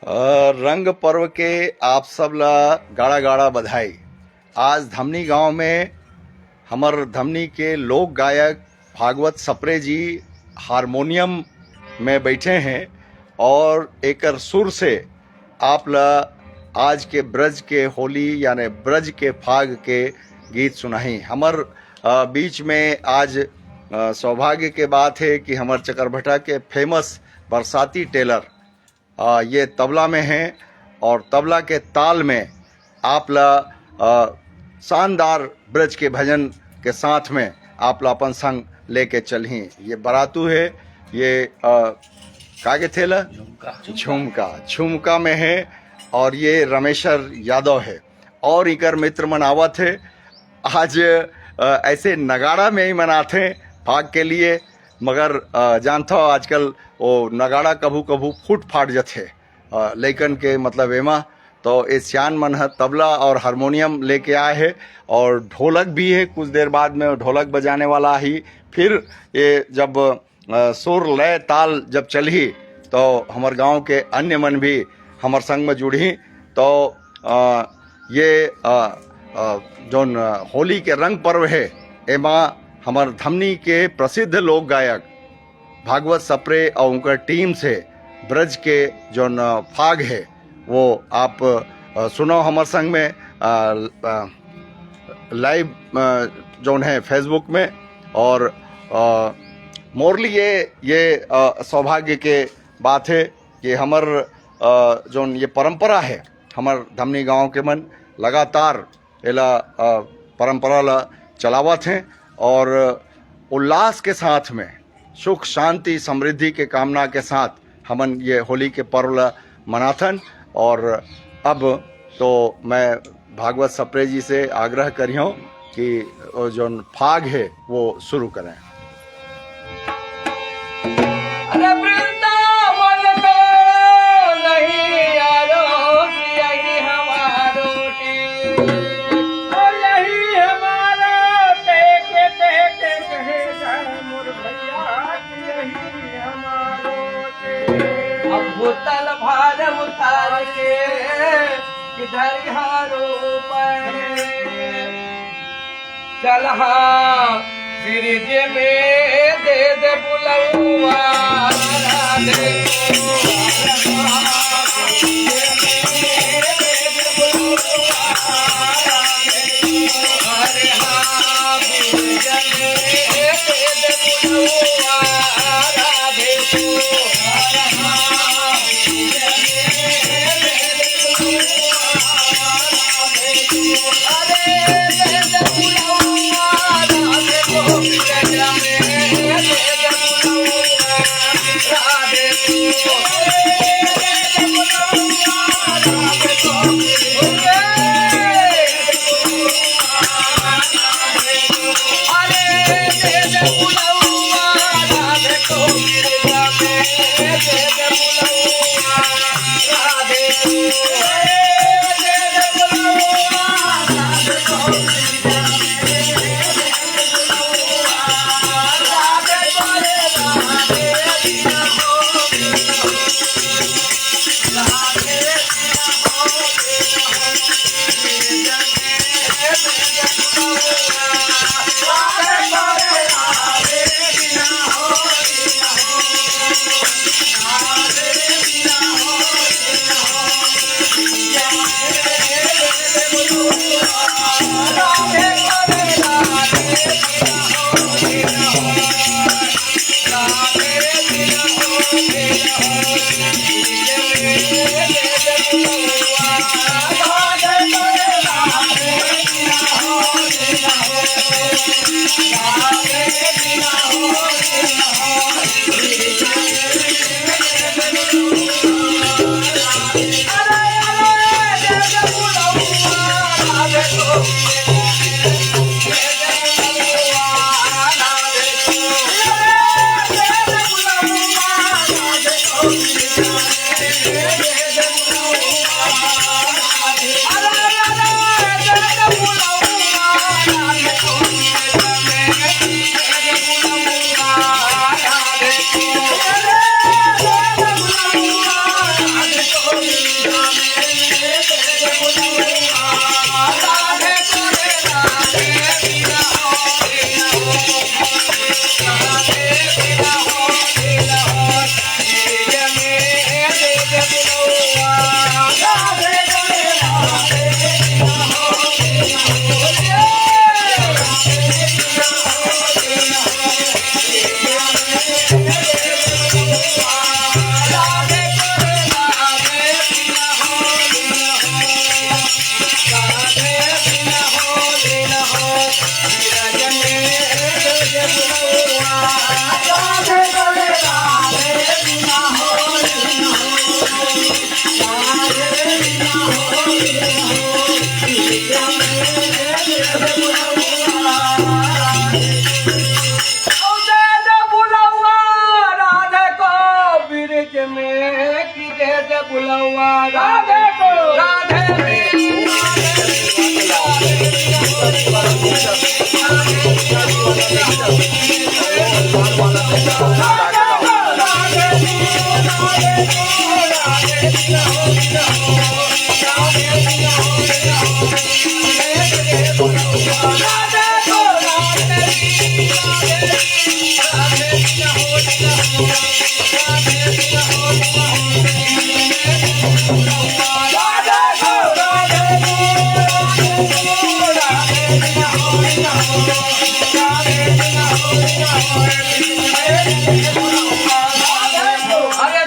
रंग पर्व के आप सब ला गाड़ा गाड़ा बधाई। आज धमनी गांव में हमर धमनी के लोक गायक भागवत सप्रे जी हारमोनियम में बैठे हैं और एकर सुर से आप ला आज के ब्रज के होली यानी ब्रज के फाग के गीत सुनाई। हमर बीच में आज सौभाग्य के बात है कि हमर चकरभटा के फेमस बरसाती टेलर ये तबला में हैं और तबला के ताल में आप ला शानदार ब्रज के भजन के साथ में आप ला अपन संग लेके चलही। ये बरातू है, ये कागे थेला झुमका में है और ये रमेशर यादव है और इकर मित्र मनावत है। आज ऐसे नगाड़ा में ही मनाते भाग के लिए, मगर जानता हो आजकल वो नगाड़ा कभू कभू फूट फाट जाते लेकिन के मतलब एमा तो ये सियान मन है तबला और हारमोनियम लेके आए हैं और ढोलक भी है। कुछ देर बाद में ढोलक बजाने वाला ही। फिर ये जब सुर लय ताल जब चली तो हमार गांव के अन्य मन भी हमार संग में जुड़ी। तो ये जोन होली के रंग पर्व है एमा हमार धमनी के प्रसिद्ध लोक गायक भागवत सप्रे और उनका टीम से ब्रज के जो फाग है वो आप सुनो हमारे संग में लाइव जोन है फेसबुक में। और मोरली ये सौभाग्य के बात है कि हमर जोन ये परंपरा है हमार धमनी गांव के मन लगातार एला परंपरा ला चलावत हैं और उल्लास के साथ में सुख शांति समृद्धि के कामना के साथ हमन ये होली के पर्व मनाथन। और अब तो मैं भागवत सप्रे जी से आग्रह करियों कि जो फाग है वो शुरू करें। अरे वृंदावन तो नहीं यारो यही हमारो यही हमारा टेके टेके कहेगा मोर भैया यही हमारो अब भूतल भार उतार के किधर हारो पर चल ब्रिज में दे बुलौआ राधे को राधे अरे